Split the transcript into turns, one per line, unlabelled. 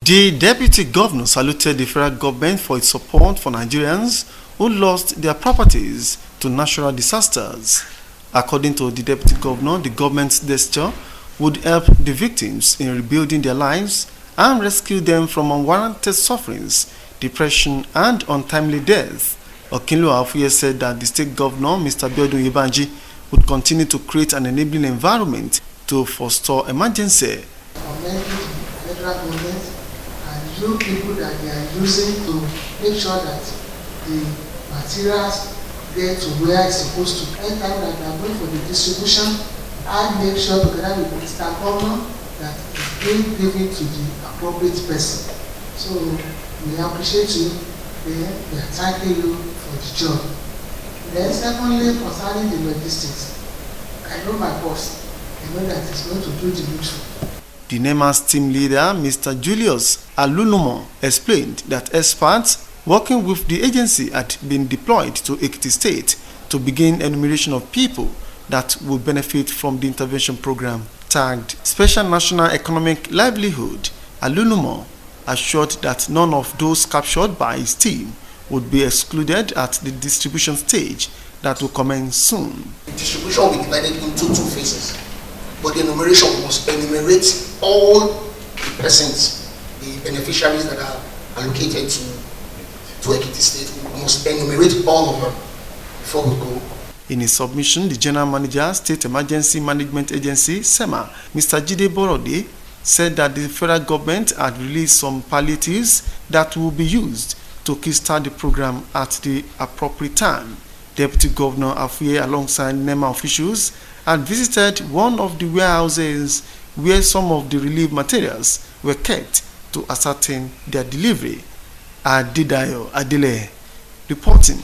The Deputy Governor saluted the federal government for its support for Nigerians who lost their properties to natural disasters. According to the Deputy Governor, the government's gesture would help the victims in rebuilding their lives and rescue them from unwarranted sufferings, depression, and untimely death. Okinlua Afuye said that the state governor, Mr. Ado Ekiti, would continue to create an enabling environment to forestall emergency.
Commending the federal government and you people that they are using to make sure that the materials get to where it's supposed to. Anytime that they are going for the distribution, I make sure together with Mr. Governor that it's being given to the appropriate person. So we appreciate you. We are thanking you for the job. Then secondly, concerning the logistics, I know my boss. I know that he's going to do the needful.
The NEMA's team leader, Mr. Julius Alunomoh, explained that experts working with the agency had been deployed to Ekiti State to begin enumeration of people that will benefit from the intervention program tagged Special National Economic Livelihood. Alunomoh assured that none of those captured by his team would be excluded at the distribution stage that will commence soon.
The distribution will be divided into 2 phases, but the enumeration must enumerate all the persons, the beneficiaries that are allocated to Ekiti State. We must enumerate all of them before we go.
In his submission, the General Manager, State Emergency Management Agency, SEMA, Mr. Jide Borode, said that the federal government had released some palliatives that will be used to kickstart the program at the appropriate time. Deputy Governor Afuye, alongside NEMA officials, had visited one of the warehouses where some of the relief materials were kept to ascertain their delivery. Adidayo Adele reporting.